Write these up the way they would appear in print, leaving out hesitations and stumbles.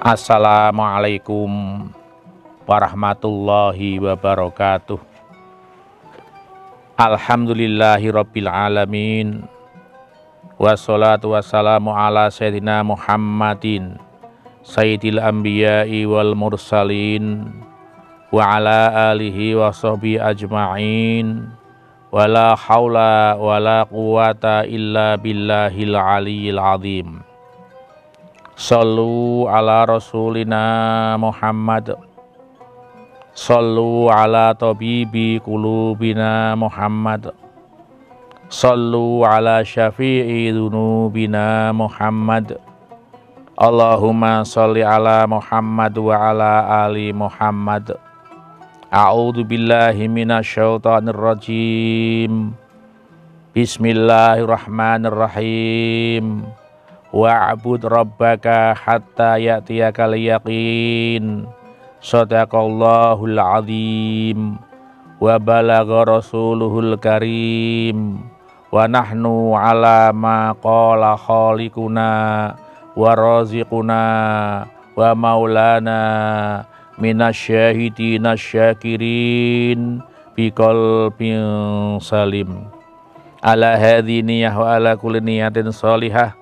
Assalamualaikum warahmatullahi wabarakatuh. Alhamdulillahirabbil alamin. Wassalatu wassalamu ala sayyidina Muhammadin sayyidil anbiya'i wal mursalin wa ala alihi wa sahbihi ajma'in. Wala haula wala quwata illa billahil aliyyil azim. Sallu ala rasulina Muhammad, sallu ala tabibi qulubina Muhammad, sallu ala syafi'i dzunubina Muhammad. Allahumma salli ala Muhammad wa ala ali Muhammad. A'udzu billahi minasyaitonir rajim. Bismillahirrahmanirrahim. Wa'bud rabbaka hatta ya'tiyakal yaqin. Shadaqallahul azim. Wa balagha rasuluhul karim. Wa nahnu ala ma qala khaliquna wa raziquna wa maulana minasyahidina syakirin biqalbin salim. Ala hadhi niyah wa ala kulli niyatin salihah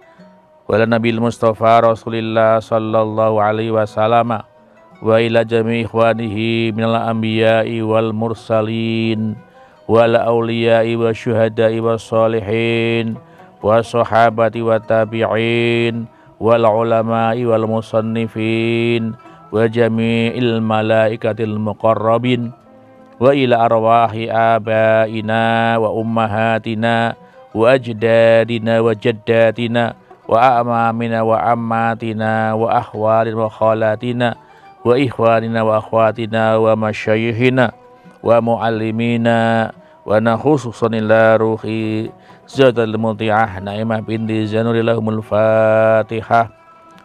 wala nabil mustafa rasulillah sallallahu alaihi wasallam wa ila jami' ikhwanihi minal anbiya'i wal mursalin wal awliya'i wa syuhada'i wa salihin wa sahabati wa tabi'in wal ulama'i wal musannifin wa jami'il malaikatil muqarrabin wa ila arwahi abaina wa ummahatina wa ajdadina wa jaddatina wa amamina wa ammatina wa ahwalina wa khalatina wa ikhwanina wa akhwatina wa masyayikhina wa muallimina wa nakhususan ila ruhi zadal muti'ah naimah binti zanurillahumul fatihah.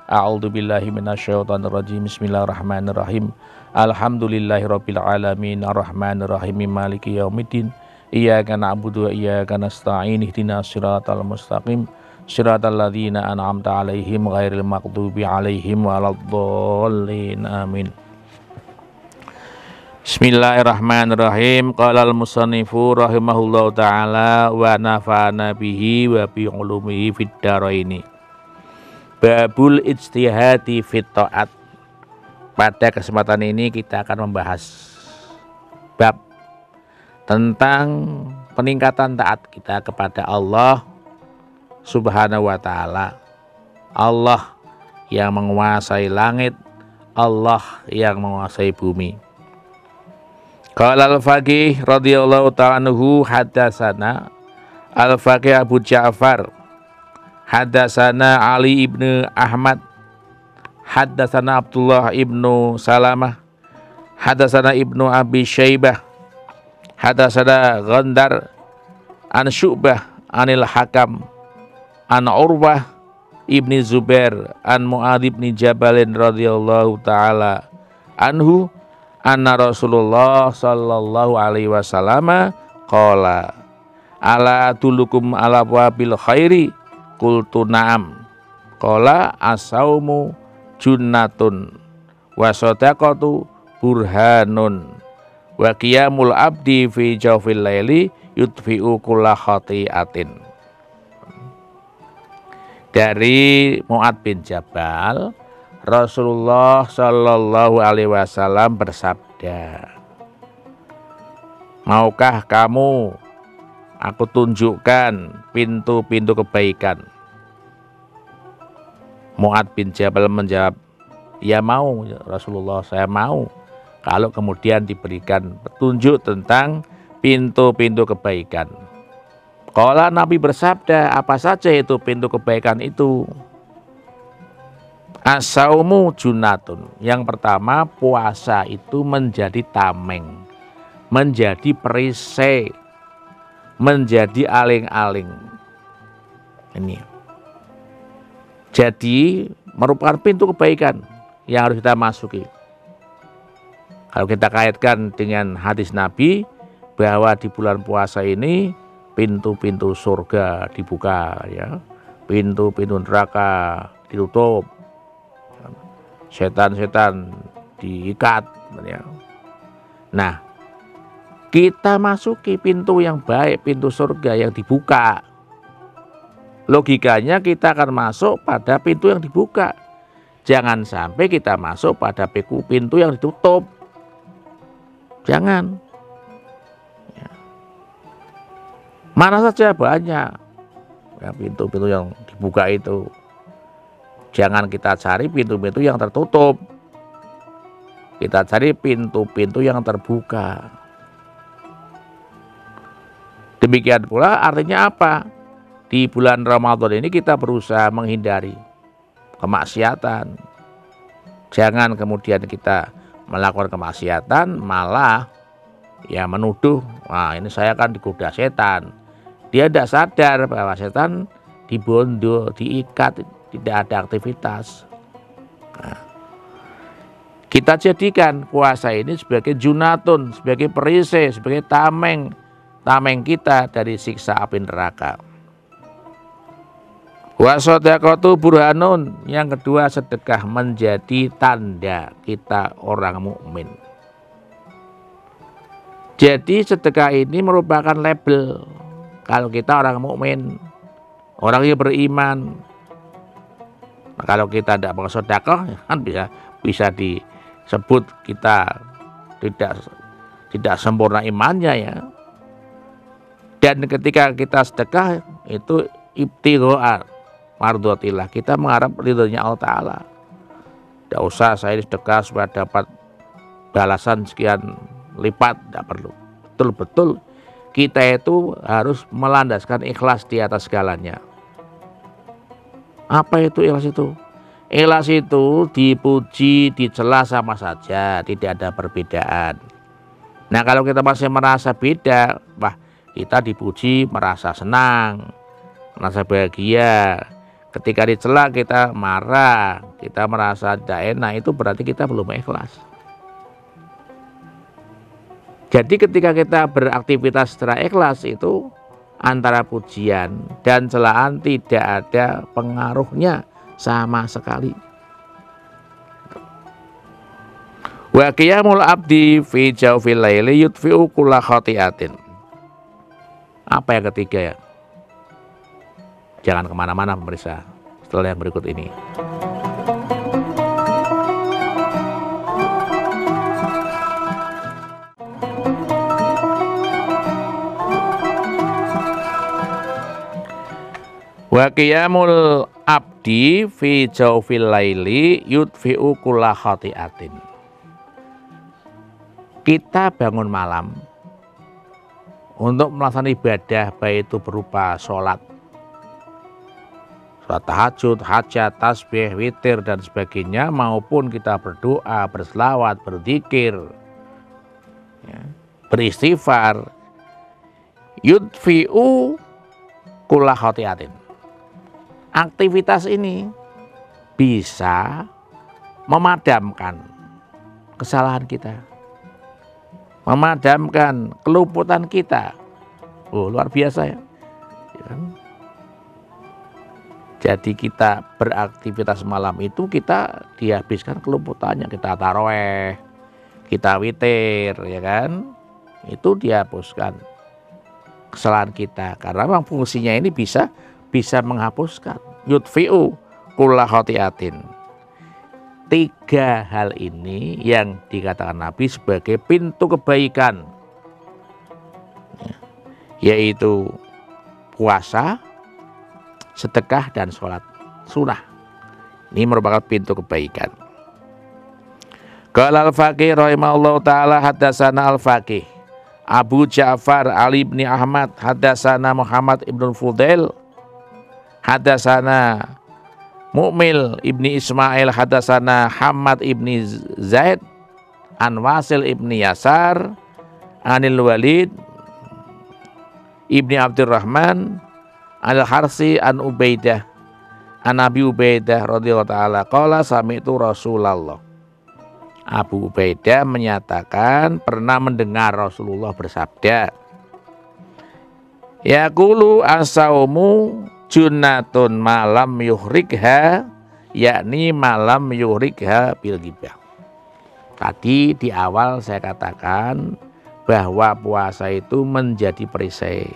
A'udzu billahi minasyaitonir rajim. Bismillahirrahmanirrahim. Alhamdulillahirabbil alamin arrahmanir rahim maliki yaumiddin. Iyyaka na'budu wa iyyaka nasta'in ihdinas siratal mustaqim siratal ladzina an'amta 'alaihim ghairil maghdubi 'alaihim waladdallin. Amin. Bismillahirrahmanirrahim. Qala al-musannifu rahimahullahu taala wa nafa'ana bihi wa bi ulumihi fid dharaini. Babul ijtihadi fit ta'at. Pada kesempatan ini kita akan membahas bab tentang peningkatan taat kita kepada Allah Subhanahu wa ta'ala. Allah yang menguasai langit, Allah yang menguasai bumi. Qala al-Faqih radhiyallahu ta'ala anhu hadatsana al-Faqih Abu Ja'far hadatsana Ali ibnu Ahmad hadatsana Abdullah ibnu Salamah hadatsana ibnu Abi Syaibah hadatsana Ghandar an Syu'bah anil Hakam an Urwah ibni Zubair an Mu'adz ibni Jabalin radhiyallahu ta'ala anhu anna Rasulullah sallallahu alaihi wasallam qala ala tulukum ala wabil khairi qultu na'am qala as-saumu junnatun wa sadaqatu burhanun wa qiyamul abdi fi jawfil laili yudfi'u kulla khati'atin. Dari Mu'adz bin Jabal, Rasulullah Shallallahu Alaihi Wasallam bersabda, maukah kamu aku tunjukkan pintu-pintu kebaikan? Mu'adz bin Jabal menjawab, ya mau Rasulullah, saya mau kalau kemudian diberikan petunjuk tentang pintu-pintu kebaikan. Qala, Nabi bersabda, apa saja itu pintu kebaikan itu? As-saumu junnatun. Yang pertama, puasa itu menjadi tameng, menjadi perisai, menjadi aling-aling. Ini. Jadi merupakan pintu kebaikan yang harus kita masuki. Kalau kita kaitkan dengan hadis Nabi bahwa di bulan puasa ini pintu-pintu surga dibuka, ya, pintu-pintu neraka ditutup. setan-setan diikat. Nah, kita masuki pintu yang baik, pintu surga yang dibuka. Logikanya kita akan masuk pada pintu yang dibuka. Jangan sampai kita masuk pada pintu yang ditutup. Jangan. Ya. Mana saja banyak ya, pintu-pintu yang dibuka itu. Jangan kita cari pintu-pintu yang tertutup. Kita cari pintu-pintu yang terbuka. Demikian pula artinya apa? Di bulan Ramadan ini kita berusaha menghindari kemaksiatan. Jangan kemudian kita melakukan kemaksiatan malah ya menuduh, wah ini saya kan digoda setan. Dia tidak sadar bahwa setan dibondo, diikat, tidak ada aktivitas. Nah, kita jadikan puasa ini sebagai junatun, sebagai perisai, sebagai tameng kita dari siksa api neraka. Wa shadaqatu burhanun, yang kedua sedekah menjadi tanda kita orang mukmin. Jadi sedekah ini merupakan label kalau kita orang mukmin, orang yang beriman. Nah, kalau kita tidak bersedekah kan bisa disebut kita tidak sempurna imannya ya. Dan ketika kita sedekah itu ibtigha mardhatillah, kita mengharap ridhonya Allah Ta'ala. Tidak usah saya sedekah supaya dapat balasan sekian lipat, tidak perlu. Betul-betul kita itu harus melandaskan ikhlas di atas segalanya. Apa itu ikhlas itu? Ikhlas itu dipuji, dicela sama saja, tidak ada perbedaan. Nah kalau kita masih merasa beda, wah kita dipuji merasa senang, merasa bahagia. Ketika dicela kita marah, kita merasa tidak enak, itu berarti kita belum ikhlas. Jadi ketika kita beraktivitas secara ikhlas itu antara pujian dan celaan tidak ada pengaruhnya sama sekali. Wa qiyamul abdi fi jawfil laili yudfi'u kulla khati'atin. Apa yang ketiga ya? Jangan kemana-mana pemirsa, setelah yang berikut ini. Wa qiyamul abdi fi jawfil laili yudfi'u kulla khati'atin. Kita bangun malam untuk melaksanakan ibadah, baik itu berupa sholat tahajud, hajat, tasbih, witir dan sebagainya, maupun kita berdoa, berselawat, berzikir, ya, beristighfar, yudfi'u kulla khati'atin. Aktivitas ini bisa memadamkan kesalahan kita, memadamkan keluputan kita. Oh, luar biasa ya. Jadi kita beraktivitas malam itu kita dihabiskan keluputannya, kita taraweh, kita witir, ya kan? Itu dihapuskan kesalahan kita karena memang fungsinya ini bisa menghapuskan. Yudfi'u kulla khati'atin. 3 hal ini yang dikatakan Nabi sebagai pintu kebaikan, yaitu puasa, sedekah dan sholat sunnah. Ini merupakan pintu kebaikan. Qala al-Faqih rahimahullah ta'ala haddatsana al-Faqih Abu Ja'far Ali bin Ahmad haddatsana Muhammad ibn Fudail haddatsana Mu'mil ibni Ismail haddatsana Hamad ibni Zaid an Wasil ibni Yasar anil Walid ibni Abdurrahman al-Harsi an Ubaidah an Abi Ubaidah radhiyallahu ta'ala qala sami'tu Rasulullah. Abu Ubaidah menyatakan pernah mendengar Rasulullah bersabda, yaqulu as-saumu junnatun malam yuhrikha yakni malam yurikha bil ghibah. Tadi di awal saya katakan bahwa puasa itu menjadi perisai,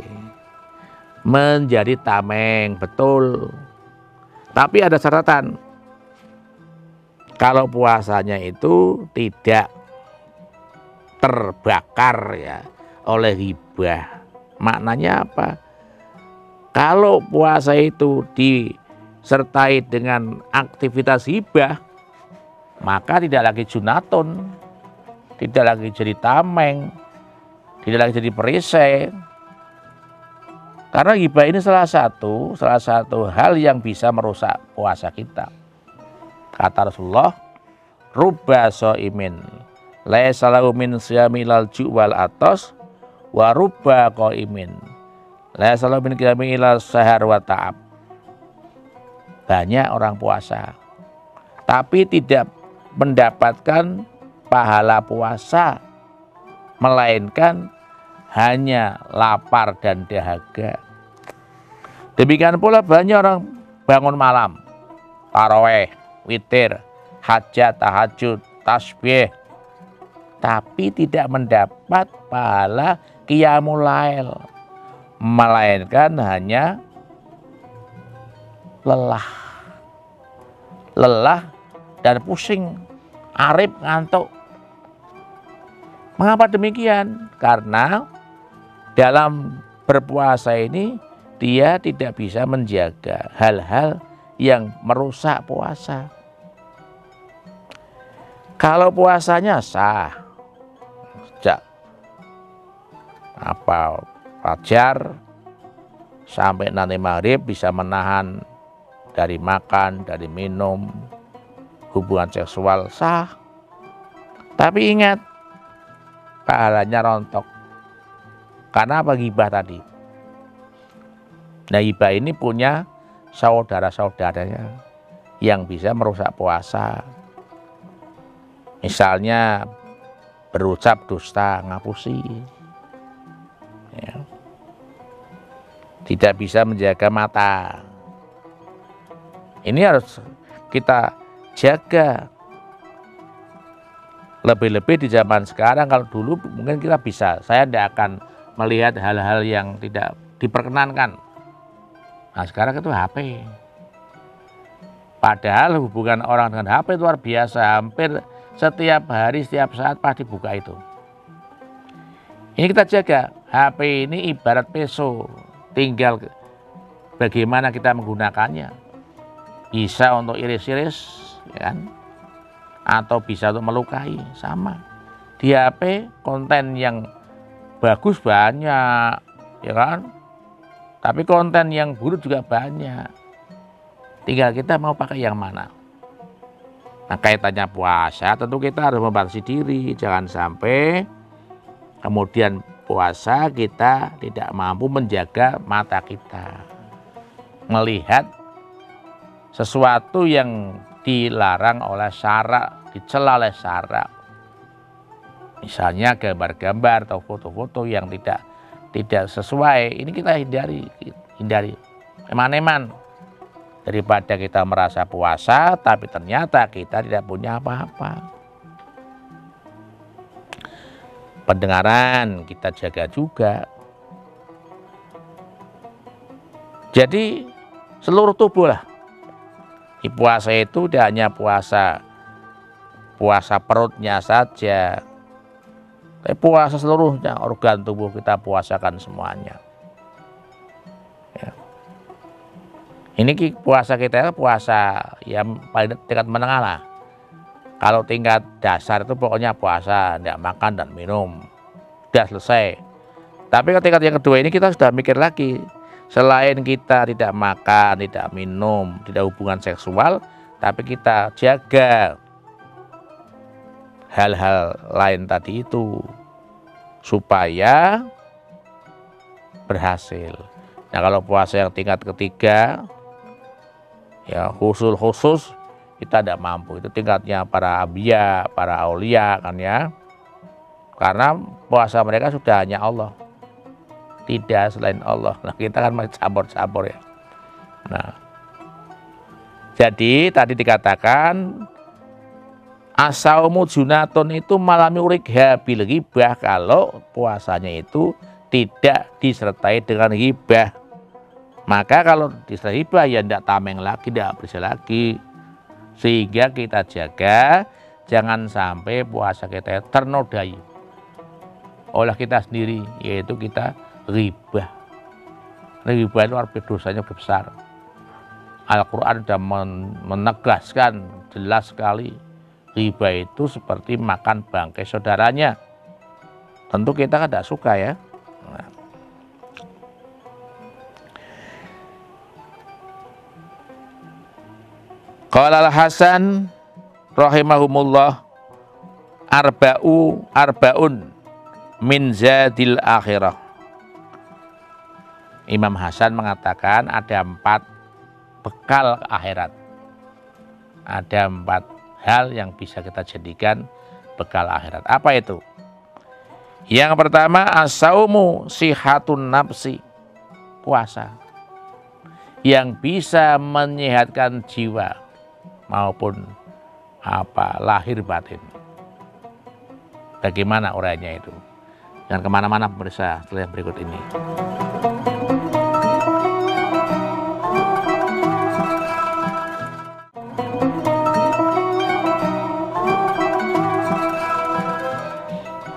menjadi tameng, betul. Tapi ada catatan, kalau puasanya itu tidak terbakar ya oleh ghibah. Maknanya apa? Kalau puasa itu disertai dengan aktivitas ghibah, maka tidak lagi junatun, tidak lagi jadi tameng, tidak lagi jadi perisai. Karena ghibah ini salah satu hal yang bisa merusak puasa kita. Kata Rasulullah, rubba shaimin laisa lahu min siyamil ju' wal atas wa rubba qaimin laisa lahu min qiyamil sahar wa ta'ab. Banyak orang puasa tapi tidak mendapatkan pahala puasa, melainkan hanya lapar dan dahaga. Demikian pula banyak orang bangun malam, taraweh, witir, hajat, tahajud, tasbih, tapi tidak mendapat pahala qiyamul lail, melainkan hanya lelah dan pusing, arif, ngantuk. Mengapa demikian? Karena dalam berpuasa ini dia tidak bisa menjaga hal-hal yang merusak puasa. Kalau puasanya sah, sejak fajar sampai nanti maghrib bisa menahan dari makan, dari minum, hubungan seksual sah. Tapi ingat, pahalanya rontok. Karena apa? Ghibah tadi. Nah, ghibah ini punya saudara-saudaranya yang bisa merusak puasa. Misalnya berucap dusta, ngapusi, ya. Tidak bisa menjaga mata. Ini harus kita jaga. Lebih-lebih di zaman sekarang. Kalau dulu mungkin kita bisa, saya tidak akan melihat hal-hal yang tidak diperkenankan. Nah, sekarang itu HP. Padahal hubungan orang dengan HP itu luar biasa. Hampir setiap hari, setiap saat pasti buka itu. Ini kita jaga. HP ini ibarat pisau, tinggal bagaimana kita menggunakannya. Bisa untuk iris-iris, ya kan? Atau bisa untuk melukai, sama. Di HP konten yang bagus banyak, ya kan? Tapi konten yang buruk juga banyak. Tinggal kita mau pakai yang mana. Nah, kaitannya puasa, tentu kita harus membatasi diri. Jangan sampai kemudian puasa kita tidak mampu menjaga mata kita, melihat sesuatu yang dilarang oleh syarak, dicela oleh syarak. Misalnya gambar-gambar atau foto-foto yang tidak sesuai, ini kita hindari. Eman-eman, daripada kita merasa puasa tapi ternyata kita tidak punya apa-apa. Pendengaran kita jaga juga. Jadi seluruh tubuh lah. Di puasa itu tidak hanya puasa perutnya saja, tapi puasa seluruhnya, organ tubuh kita puasakan semuanya. Ya. Ini puasa kita puasa yang paling tingkat menengah lah. Kalau tingkat dasar itu pokoknya puasa, tidak makan dan minum, sudah selesai. Tapi ketika yang kedua ini kita sudah mikir lagi. Selain kita tidak makan, tidak minum, tidak hubungan seksual, tapi kita jaga hal-hal lain tadi itu supaya berhasil. Nah, kalau puasa yang tingkat ketiga, ya khusus kita tidak mampu. Itu tingkatnya para anbiya, para aulia kan ya. Karena puasa mereka sudah hanya Allah. Tidak selain Allah. Nah, kita kan masih cabur-cabur ya. Nah, Jadi tadi dikatakan asaumu junatun itu malami urikha bil ghibah, kalau puasanya itu tidak disertai dengan ghibah. Maka kalau disertai ghibah ya tidak tameng lagi, tidak bersih lagi. Sehingga kita jaga jangan sampai puasa kita ternodai oleh kita sendiri, yaitu kita ghibah. Ghibah itu artinya dosanya besar. Al-Quran sudah menegaskan jelas sekali, ghibah itu seperti makan bangkai saudaranya. Tentu kita kan tidak suka ya. Qala Al-Hasan rahimahumullah, arbaun min zadil akhirah. Imam Hasan mengatakan ada 4 bekal akhirat. Ada 4 hal yang bisa kita jadikan bekal akhirat. Apa itu? Yang pertama, as-saumu sihatun nafsi, puasa yang bisa menyehatkan jiwa maupun lahir batin. Bagaimana uraiannya itu? Jangan kemana-mana pemirsa, setelah yang berikut ini.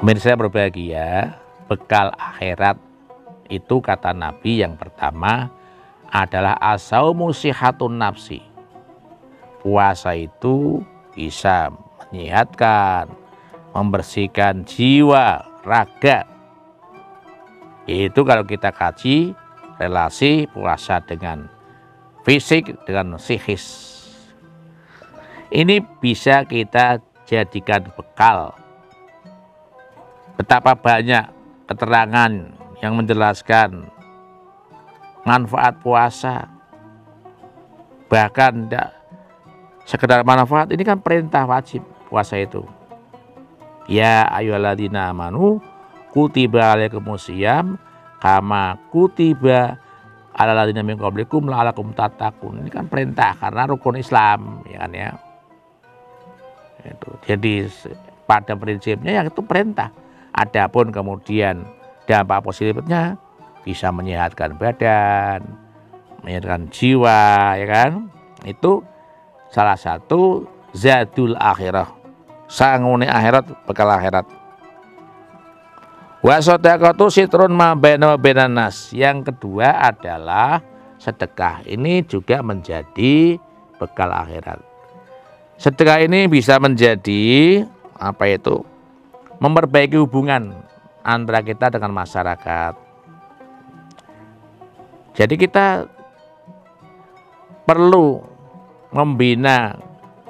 Pemirsa berbahagia, bekal akhirat itu kata Nabi yang pertama adalah asaumu sihatun nafsi. Puasa itu bisa menyehatkan, membersihkan jiwa, raga. Itu kalau kita kaji relasi puasa dengan fisik, dengan psikis. Ini bisa kita jadikan bekal. Betapa banyak keterangan yang menjelaskan manfaat puasa. Bahkan tidak sekedar manfaat, ini kan perintah wajib puasa itu. Ya ayyuhalladzina amanu kutiba alaikumusiyam kama kutiba alal ladzina min qablikum la'allakum tattaqun. Ini kan perintah karena rukun Islam, ya kan ya. Itu. Jadi pada prinsipnya yang itu perintah. Adapun kemudian dampak positifnya bisa menyehatkan badan, menyehatkan jiwa, ya kan? Itu salah satu zadul akhirah, sangune akhirat, bekal akhirat. Wa shadaqatu sitrun ma baina nas. Yang kedua adalah sedekah. Ini juga menjadi bekal akhirat. Sedekah ini bisa menjadi apa itu? Memperbaiki hubungan antara kita dengan masyarakat. Jadi kita perlu membina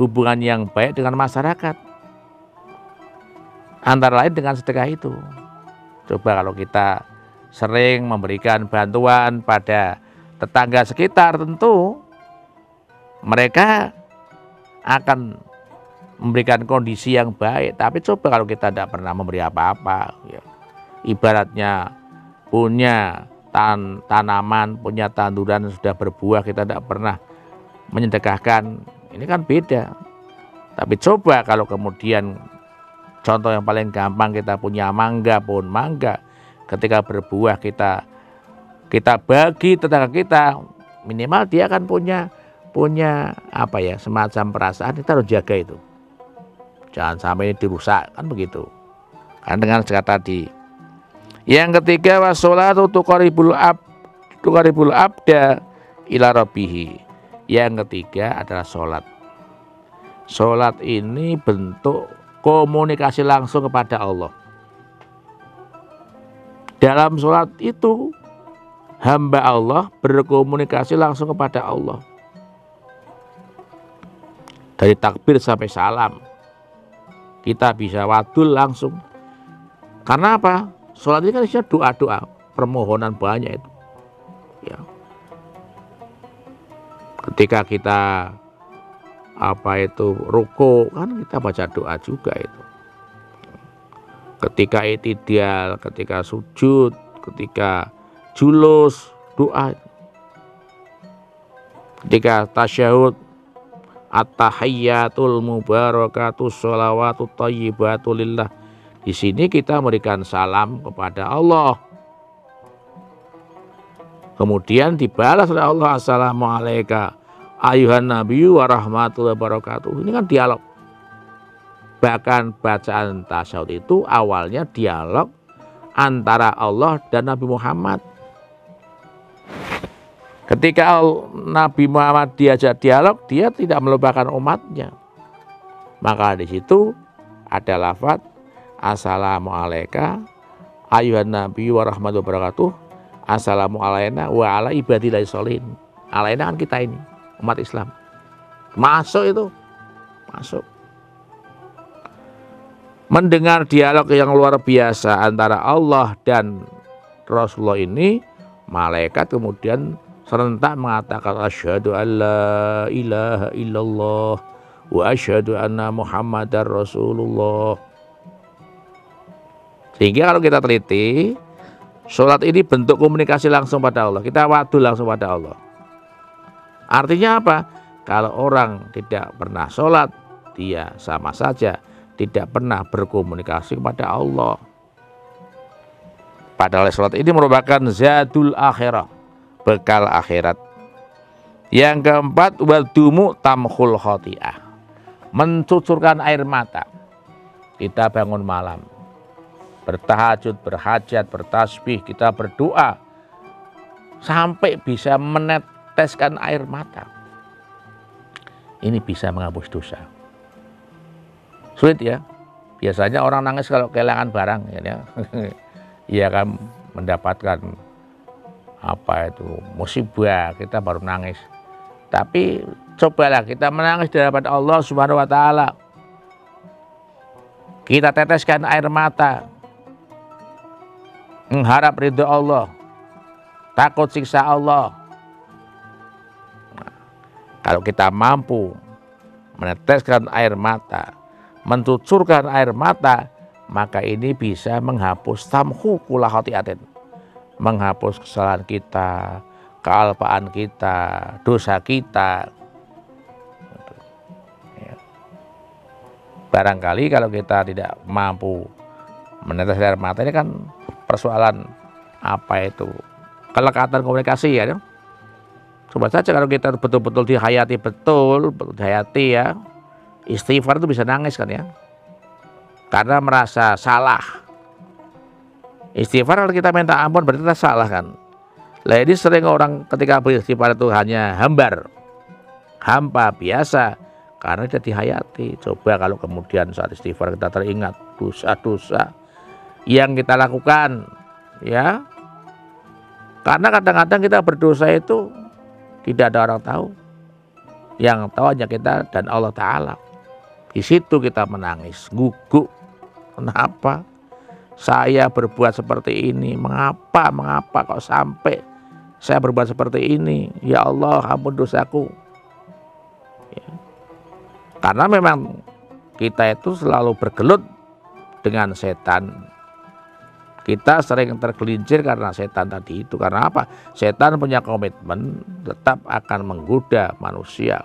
hubungan yang baik dengan masyarakat. Antara lain dengan sedekah itu. Coba kalau kita sering memberikan bantuan pada tetangga sekitar, tentu mereka akan memberikan kondisi yang baik. Tapi coba kalau kita tidak pernah memberi apa-apa, ya. Ibaratnya punya tanaman, punya tanduran yang sudah berbuah, kita tidak pernah menyedekahkan, ini kan beda. Tapi coba kalau kemudian contoh yang paling gampang, kita punya mangga, pohon mangga, ketika berbuah kita bagi tetangga kita, minimal dia akan punya apa ya, semacam perasaan, kita harus jaga itu. Jangan sampai dirusak, kan begitu. Kan dengan kata tadi. Yang ketiga, washolatu tuqaribul abda ila rabbih. Yang ketiga adalah sholat. Sholat ini bentuk komunikasi langsung kepada Allah. Dalam sholat itu hamba Allah berkomunikasi langsung kepada Allah. Dari takbir sampai salam kita bisa wadul langsung. Karena apa? Sholat ini kan isinya doa-doa, permohonan banyak itu. Ya. Ketika kita ruku, kan kita baca doa juga itu. Ketika i'tidal, ketika sujud, ketika julus, doa. Ketika tasyahud, at-tahiyyatul mubarakatus sholawatut thayyibatu lillah. Di sini kita memberikan salam kepada Allah. Kemudian dibalas oleh Allah, assalamualaikum ayuhan nabiyyu wa rahmatullahi wabarakatuh. Ini kan dialog. Bahkan bacaan tasyahud itu awalnya dialog antara Allah dan Nabi Muhammad. Ketika Nabi Muhammad diajak dialog, dia tidak melupakan umatnya. Maka di situ ada lafaz assalamualaikum ayuhan nabiyyu wa rahmatullahi wabarakatuh. Assalamu alayna wa ala ibadillahi sholihin. Alayna kan kita ini, umat Islam. Masuk itu, masuk. Mendengar dialog yang luar biasa antara Allah dan Rasulullah ini, malaikat kemudian serentak mengatakan asyhadu alla ilaha illallah wa asyhadu anna muhammadar rasulullah. Sehingga kalau kita teliti, sholat ini bentuk komunikasi langsung pada Allah. Kita wadu langsung pada Allah. Artinya apa? Kalau orang tidak pernah sholat, dia sama saja tidak pernah berkomunikasi kepada Allah. Padahal sholat ini merupakan zadul akhirah, bekal akhirat. Yang keempat, wadumu tamkhul khoti'ah, mencucurkan air mata. Kita bangun malam, bertahajud, berhajat, bertasbih, kita berdoa sampai bisa meneteskan air mata. Ini bisa menghapus dosa. Sulit ya. Biasanya orang nangis kalau kehilangan barang, ya. Ia akan mendapatkan musibah, kita baru nangis. Tapi cobalah kita menangis di hadapan Allah Subhanahu wa taala. Kita teteskan air mata, mengharap ridho Allah, takut siksa Allah. Nah, kalau kita mampu meneteskan air mata, mencucurkan air mata, maka ini bisa menghapus tamhu kula khotiatin, menghapus kesalahan kita, kealpaan kita, dosa kita. Barangkali kalau kita tidak mampu menetes air mata, ini kan persoalan kelekatan komunikasi ya. Coba saja kalau kita betul-betul dihayati, dihayati ya, istighfar itu bisa nangis kan ya, karena merasa salah. Istighfar kalau kita minta ampun berarti kita salah kan. Lah ini sering orang ketika beristighfar itu hanya hampa biasa karena tidak dihayati. Coba kalau kemudian saat istighfar kita teringat dosa-dosa yang kita lakukan ya, karena kadang-kadang kita berdosa itu tidak ada orang tahu, yang tahu hanya kita dan Allah Ta'ala. Di situ kita menangis, guguk. Kenapa saya berbuat seperti ini? Mengapa kok sampai saya berbuat seperti ini? Ya Allah, ampun dosaku. Ya. Karena memang kita itu selalu bergelut dengan setan. Kita sering tergelincir karena setan tadi itu. Karena apa? Setan punya komitmen tetap akan menggoda manusia,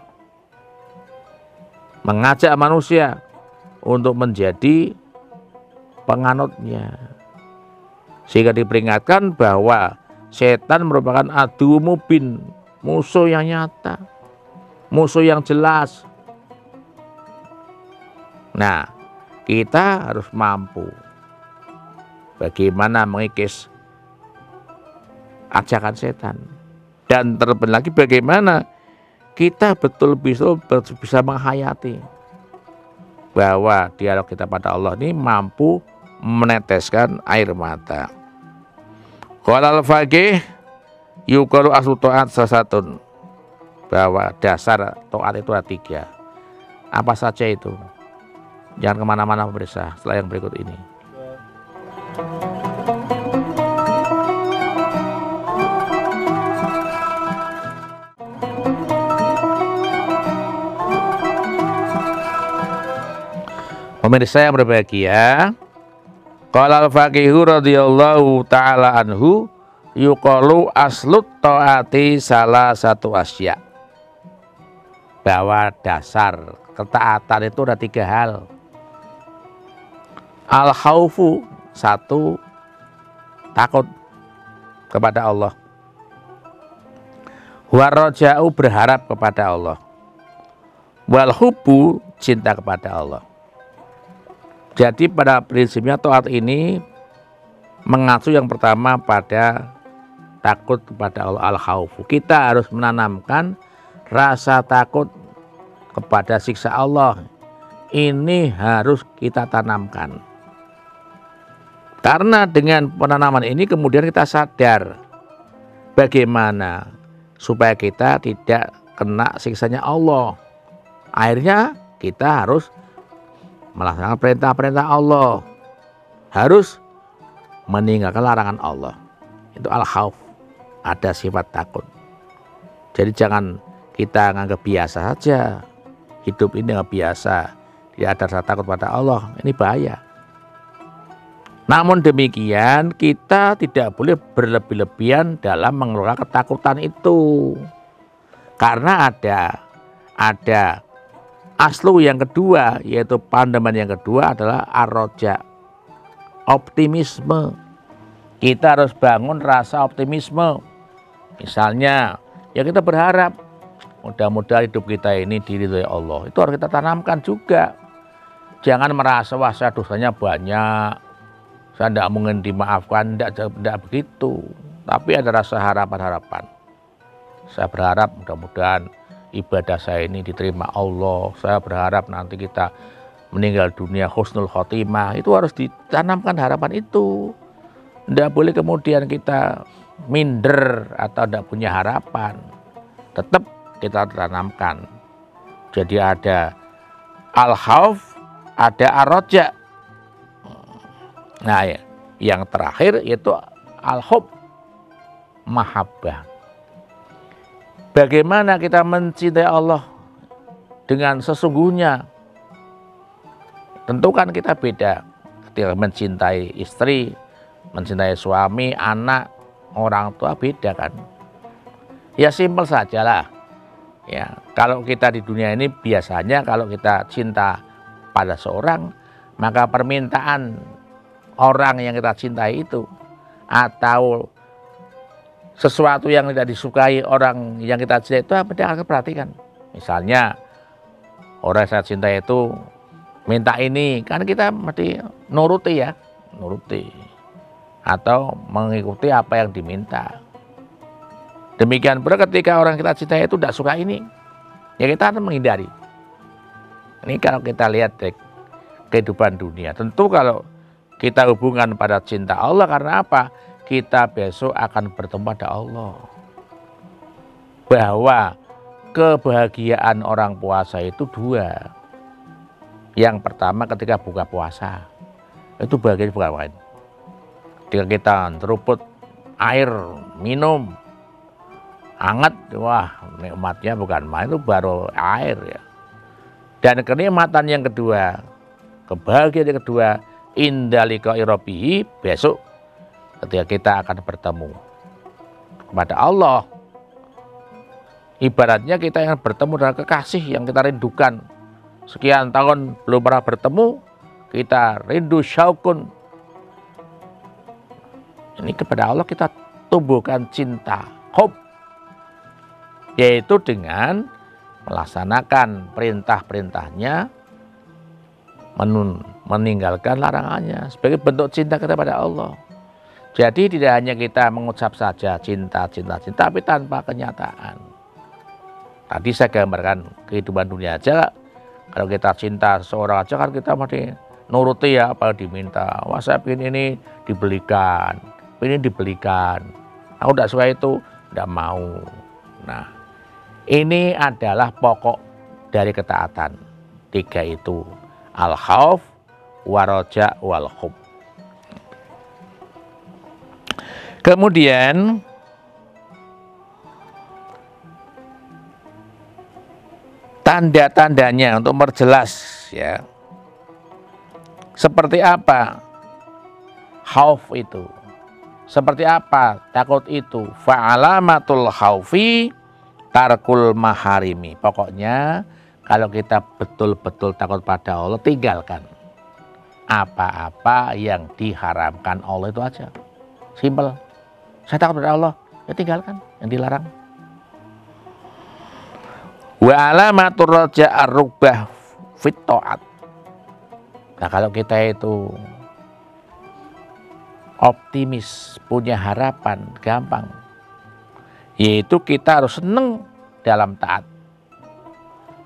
mengajak manusia untuk menjadi penganutnya. Sehingga diperingatkan bahwa setan merupakan adu mubin, musuh yang nyata, musuh yang jelas. Nah, kita harus mampu bagaimana mengikis ajakan setan. Dan terlebih lagi bagaimana kita betul-betul bisa menghayati bahwa dialog kita pada Allah ini mampu meneteskan air mata. Qala al-faqih yuqalu aslu ta'at sasatun, bahwa dasar taat itu ada 3. Apa saja itu? Jangan kemana-mana pemirsa setelah yang berikut ini. Pemirsa yang berbahagia, qala al-faqihu radhiyallahu ta'ala anhu yuqalu aslut ta'ati salah satu asya, bahwa dasar ketaatan itu ada 3 hal. Al-khaufu, 1, takut kepada Allah. Warroja'u, berharap kepada Allah. Wal hubbu, cinta kepada Allah. Jadi pada prinsipnya taat ini mengacu yang pertama pada takut kepada Allah, al-khaufu. Kita harus menanamkan rasa takut kepada siksa Allah. Ini harus kita tanamkan. Karena dengan penanaman ini kemudian kita sadar bagaimana supaya kita tidak kena siksanya Allah. Akhirnya kita harus melaksanakan perintah-perintah Allah, harus meninggalkan larangan Allah. Itu al-khauf, ada sifat takut. Jadi jangan kita nganggap biasa saja, hidup ini nggak biasa, tidak ada rasa takut pada Allah, ini bahaya. Namun demikian kita tidak boleh berlebih-lebihan dalam mengelola ketakutan itu, karena ada aslu yang kedua, yaitu pandangan yang kedua adalah ar-roja, optimisme. Kita harus bangun rasa optimisme. Misalnya, ya kita berharap mudah-mudahan hidup kita ini diridhoi Allah. Itu harus kita tanamkan juga. Jangan merasa wah saya dosanya banyak, saya tidak mungkin dimaafkan, tidak begitu. Tapi ada rasa harapan-harapan. Saya berharap mudah-mudahan ibadah saya ini diterima Allah. Saya berharap nanti kita meninggal dunia husnul khotimah. Itu harus ditanamkan harapan itu. Tidak boleh kemudian kita minder atau tidak punya harapan. Tetap kita tanamkan. Jadi ada al-khauf, ada ar-roja. Nah ya, yang terakhir yaitu al-hub, mahabbah. Bagaimana kita mencintai Allah dengan sesungguhnya? Tentu kan kita beda ketika mencintai istri, mencintai suami, anak, orang tua, beda kan. Ya simpel sajalah. Ya, kalau kita di dunia ini biasanya kalau kita cinta pada seorang, maka permintaan orang yang kita cintai itu atau sesuatu yang tidak disukai orang yang kita cintai itu apa yang akan perhatikan. Misalnya orang yang saya cintai itu minta ini, kan kita mesti nuruti ya, nuruti atau mengikuti apa yang diminta. Demikian pula ketika orang kita cintai itu tidak suka ini, ya kita akan menghindari. Ini kalau kita lihat dari kehidupan dunia, tentu kalau kita hubungan pada cinta Allah, karena apa? Kita besok akan bertemu pada Allah. Bahwa kebahagiaan orang puasa itu 2. Yang pertama ketika buka puasa, itu bahagia bukan main. Ketika kita teruput air, minum, hangat, wah nikmatnya bukan main, itu baru air ya. Dan kenikmatan yang kedua, kebahagiaan yang kedua, inda liqa'i rabbih, besok ketika kita akan bertemu kepada Allah. Ibaratnya kita yang bertemu dengan kekasih yang kita rindukan. Sekian tahun belum pernah bertemu, kita rindu syaukun. Ini kepada Allah kita tumbuhkan cinta, hub, yaitu dengan melaksanakan perintah-perintahnya, meninggalkan larangannya sebagai bentuk cinta kita pada Allah. Jadi tidak hanya kita mengucap saja cinta, tapi tanpa kenyataan. Tadi saya gambarkan kehidupan dunia aja. Kalau kita cinta seseorang aja kan kita mesti nuruti ya apa yang diminta. Wah saya ingin ini dibelikan, ini dibelikan. Aku tidak suka itu, tidak mau. Nah, ini adalah pokok dari ketaatan. 3 itu, al-khauf, waroja, wal-hub. Kemudian tanda-tandanya untuk memperjelas ya. Seperti apa khauf itu? Seperti apa takut itu? Fa'alamatul khaufi tarkul maharimi. Pokoknya kalau kita betul-betul takut pada Allah, tinggalkan apa-apa yang diharamkan Allah, itu aja. Simpel. Saya takut pada Allah, ya tinggalkan yang dilarang. Wa alamatur raja'ar rugbah fit ta'at. Nah, kalau kita itu optimis, punya harapan, gampang. Yaitu kita harus senang dalam taat.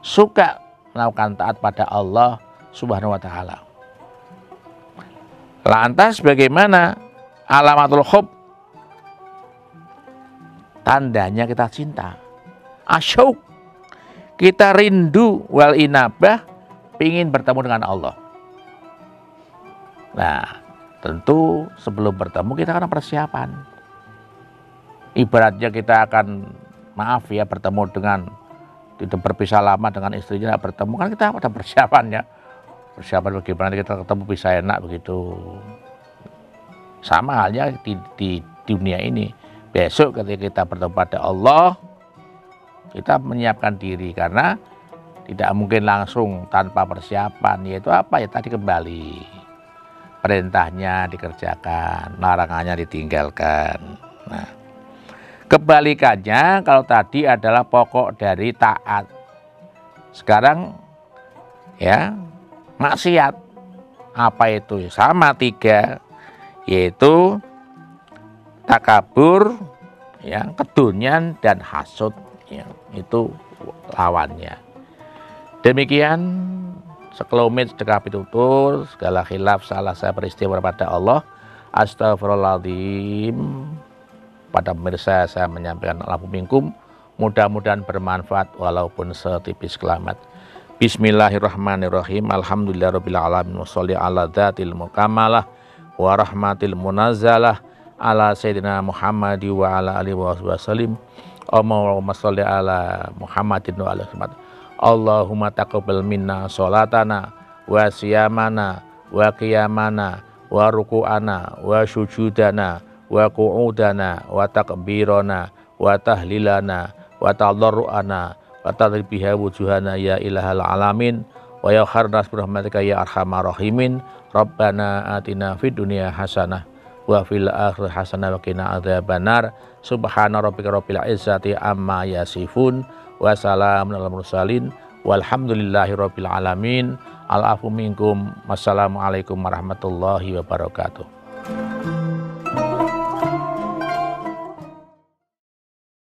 Suka melakukan taat pada Allah Subhanahu wa taala. Lantas bagaimana alamatul hub? Tandanya kita cinta. Asyuk. Kita rindu wal inabah, ingin bertemu dengan Allah. Nah, tentu sebelum bertemu kita akan persiapan. Ibaratnya kita akan, maaf ya, bertemu dengan, tidak berpisah lama dengan istrinya, tidak bertemu, kan kita ada persiapannya. Persiapan bagaimana kita ketemu bisa enak begitu. Sama halnya di dunia ini. Besok ketika kita bertemu pada Allah, kita menyiapkan diri, karena tidak mungkin langsung tanpa persiapan. Yaitu apa ya, tadi kembali. Perintahnya dikerjakan, larangannya ditinggalkan. Nah, kebalikannya kalau tadi adalah pokok dari taat. Sekarang ya maksiat. Apa itu? Sama tiga, yaitu takabur, ya, kedunian dan hasud, ya, itu lawannya. Demikian sekelumit sedekah pitutur, segala khilaf salah saya beristighfar pada Allah. Astagfirullahaladzim. Pada pemirsa saya menyampaikan alafu minkum, mudah-mudahan bermanfaat walaupun setipis kelamat. Bismillahirrahmanirrahim. Alhamdulillahirabbil alamin, washolli ala dzatil mukamalah wa rahmatil munazzalah ala sayyidina Muhammad wa ala alihi wasallim. Allahumma sholli ala Muhammadin wa ala alihi. Allahumma taqabbal minna sholatana wa siyamana wa qiyamana wa ruku'ana wa sujudana wa qu'udana wa takbirana wa tahlilana wa tadarru'ana wa tadribiha wujuhana ya ilahal alamin wa ya kharnas birahmatika ya arhamar rahimin. Rabbana atina fid dunya hasanah wa fil akhirati hasanah wa qina adzabannar. Subhana rabbika rabbil izzati amma yasifun wa salamun alal mursalin walhamdulillahi rabbil alamin. Al-afu minkum. Wassalamualaikum warahmatullahi wabarakatuh.